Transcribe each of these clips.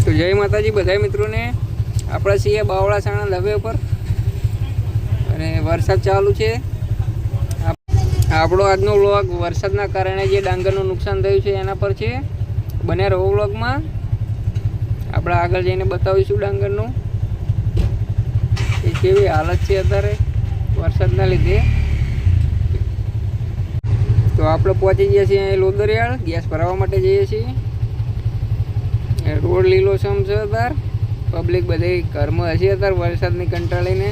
તો જય માતાજી બધા મિત્રોને. આપણે છીએ બાવળાસાણા ધાબે ઉપર અને વરસાદ ચાલુ છે. આપણો આજનો વ્લોગ વરસાદના કારણે જે ડાંગરનું નુકસાન થયું છે એના પર છે. બન્યા રહો વ્લોગમાં. આપણે આગળ જઈને બતાવીશું ડાંગરનું એ કેવી હાલત છે અત્યારે વરસાદના લીધે. તો આપણે પહોંચી ગયા છીએ અહીં લોદરિયાળ. ગેસ ભરાવવા માટે જઈએ છીએ. રોડ લીલોછમ છે અત્યારે. પબ્લિક બધી ઘરમાં હશે અત્યારે વરસાદની કંટાળીને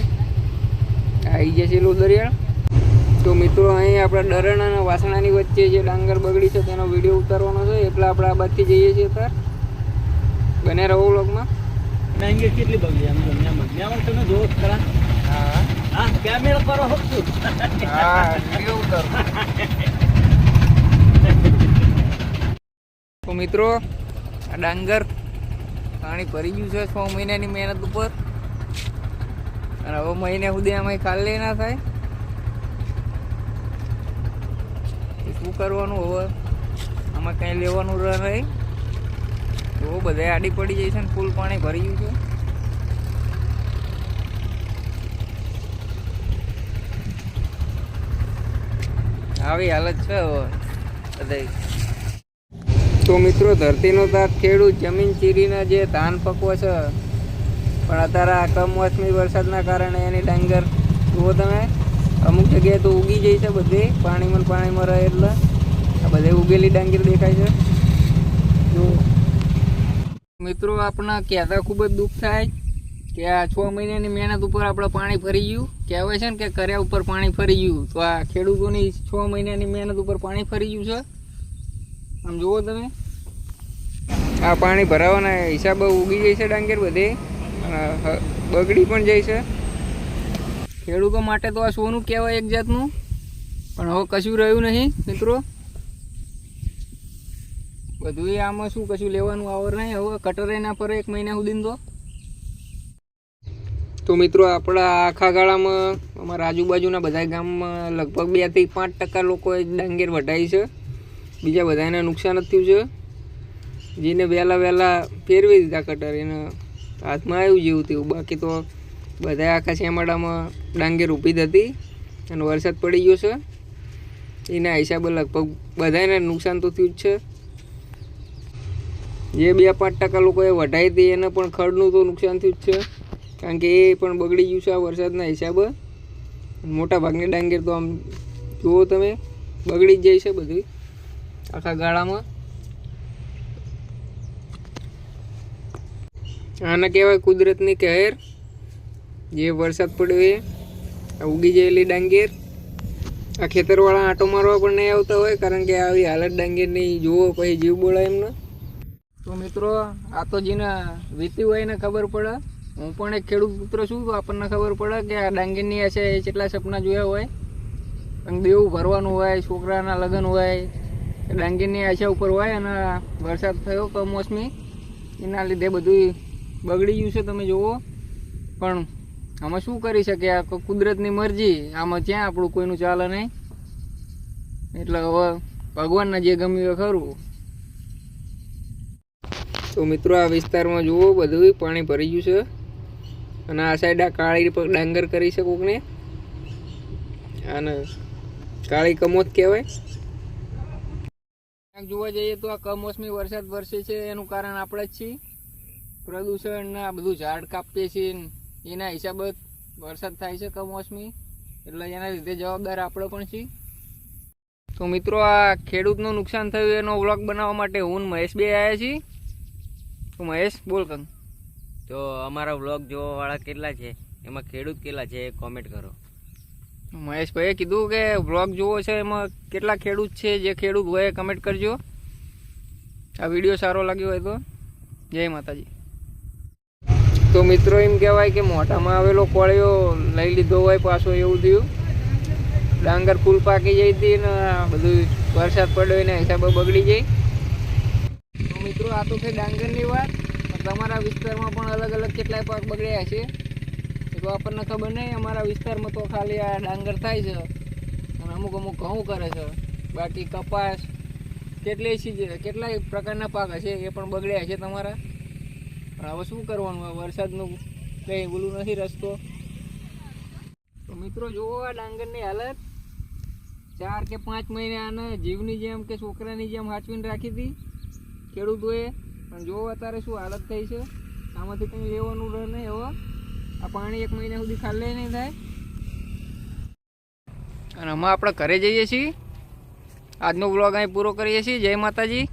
આવી ગયા છે લોદરિયાળ. તો મિત્રો અહીં આપણે ડરણ અને વાસણાની વચ્ચે જે ડાંગર બગડી છે તેનો વિડીયો ઉતારવાનો છે એટલે આપણે આ બાજુથી જઈએ છીએ અત્યારે. બને રહો વ્લોગમાં. ડાંગર કેટલી બગડી આમ તમે જોવો ખરા. હા હા કેમેરા કરો હા વિડીયો ઉતારો. તો મિત્રો આ ડાંગર પાણી ભરી ગયું છે 6 મહિનાની મહેનત ઉપર અને હવે મહિને સુધી આમાં ખાલી ના થાય. શું કરવાનું હવે? આમાં કંઈ લેવાનું રહે તો બધા આડી પડી જાય છે ને ફૂલ પાણી ભરી ગયું છે. આવી હાલત છે હવે બધા. તો મિત્રો ધરતીનો તાત ખેડૂત જમીન ચીરીને જે ધાન પકવે છે પણ અત્યારે આ કમોસમી વરસાદના કારણે એની ડાંગર જુઓ તમે અમુક જગ્યાએ તો ઉગી જાય છે બધે પાણીમાં રહે એટલે આ બધે ઉગેલી ડાંગર દેખાય છે. જો મિત્રો આપણા કહેતા ખૂબ જ દુઃખ થાય કે આ 6 મહિનાની મહેનત ઉપર આપણે પાણી ફરી ગયું. કહેવાય છે ને કે કર્યા ઉપર પાણી ફરી ગયું. તો આ ખેડૂતોની 6 મહિનાની મહેનત ઉપર પાણી ફરી ગયું છે. આમ જુઓ તમે આ પાણી ભરાવાના હિસાબે ઉગી જાય છે ડાંગર બધે અને બગડી પણ જાય છે. ખેડૂતો માટે તો આ સોનું કહેવાય એક જાતનું, પણ હવે કશું રહ્યું નહીં મિત્રો. બધું આમાં શું કશું લેવાનું આવર નહીં. હવે કટરે ના પડે 1 મહિના સુધી તો મિત્રો આપણા આખા ગાળામાં અમારા આજુબાજુના બધા ગામમાં લગભગ 2 થી 5% લોકોએ ડાંગર વઢાઈ છે. બીજા બધાને નુકસાન જ થયું છે. જેને વહેલા ફેરવી દીધા કટર એને હાથમાં આવ્યું જેવું તેવું. બાકી તો બધા આખા શેમાડામાં ડાંગર ઊભી જ હતી અને વરસાદ પડી ગયો છે એના હિસાબે લગભગ બધાને નુકસાન તો થયું જ છે. જે 2-5% લોકોએ વઢાઈ હતી એને પણ ખડનું તો નુકસાન થયું જ છે કારણ કે એ પણ બગડી ગયું છે આ વરસાદના હિસાબે. મોટા ભાગની ડાંગર તો આમ જુઓ તમે બગડી જ જાય છે બધું આખા ગાળામાં. આને કહેવાય કુદરતની કહેર. જે વરસાદ પડ્યો એ ઉગી ગયેલી ડાંગર આ ખેતરવાળા આંટો મારવા પણ નહીં આવતા હોય કારણ કે આવી હાલત ડાંગરની જુઓ પછી જીવ બોલાય એમને. તો મિત્રો આ તો જેને વીતી હોય એને ખબર પડે. હું પણ એક ખેડૂત પુત્ર છું તો આપણને ખબર પડે કે આ ડાંગરની હશે એ કેટલા સપના જોયા હોય. અને દેવું ભરવાનું હોય, છોકરાના લગ્ન હોય, ડાંગરની આશા ઉપર હોય અને વરસાદ થયો કમોસમી એના લીધે બધું બગડી ગયું છે તમે જુઓ. પણ આમાં શું કરી શકે? આ કુદરતની મરજી. આમાં ત્યાં આપણું કોઈનું ચાલે નહીં. એટલે હવે ભગવાનના જે ગમ્યું એ ખરું. તો મિત્રો આ વિસ્તારમાં જુઓ બધું પાણી ભરી ગયું છે અને આ સાઈડ આ કાળી ડાંગર કરી છે કોકને. આને કાળી કમોત કહેવાય. જોવા જઈએ તો આ કમોસમી વરસાદ વરસે છે એનું કારણ આપણે જ છીએ. પ્રદૂષણ આ બધું ઝાડ કાપીએ છીએ એના હિસાબે વરસાદ થાય છે કમોસમી. એટલે એના લીધે જવાબદાર આપણે પણ છીએ. તો મિત્રો આ ખેડૂતનું નુકસાન થયું એનો વ્લોગ બનાવવા માટે હું મહેશ બે આવ્યા છીએ. તો મહેશ બોલ કંગ. તો અમારા વ્લોગ જોવાવાળા કેટલા છે એમાં ખેડૂત કેટલા છે એ કોમેન્ટ કરો. મહેશભાઈએ કીધું કે વ્લોગ જોવો છે એમાં કેટલા ખેડૂત છે. જે ખેડૂત હોય કમેન્ટ કરજો. આ વિડીયો સારો લાગ્યો હોય તો. જય માતાજી. તો મિત્રો એમ કહેવાય કે મોઢામાં આવેલો કોળિયો લઈ લીધો હોય પાછો એવું થયું. ડાંગર ફૂલ પાકી જઈ હતી ને બધું વરસાદ પડ્યો એના હિસાબે બગડી જાય. તો મિત્રો આ તો છે ડાંગરની વાત. તમારા વિસ્તારમાં પણ અલગ અલગ કેટલાય પાક બગડ્યા છે તો આપણને ખબર નહીં. અમારા વિસ્તારમાં તો ખાલી આ ડાંગર થાય છે અને અમુક ઘઉં કરે છે. બાકી કપાસ કેટલાય પ્રકારના પાક હશે એ પણ બગડ્યા છે તમારા. પણ હવે શું કરવાનું, આ વરસાદનું કંઈ બોલું નથી રસ્તો. તો મિત્રો જુઓ આ ડાંગરની હાલત, 4 કે 5 મહિને આને જીવની જેમ કે છોકરાની જેમ સાચવીને રાખી હતી ખેડૂતોએ, પણ જુઓ અત્યારે શું હાલત થઈ છે. આમાંથી કંઈ લેવાનું રહે નહીં. હવે આ પાણી 1 મહિના સુધી ખાલી નહીં થાય. અને અમે આપણે ઘરે જઈએ છીએ. આજનો વ્લોગ અહીં પૂરો કરીએ છીએ. જય માતાજી.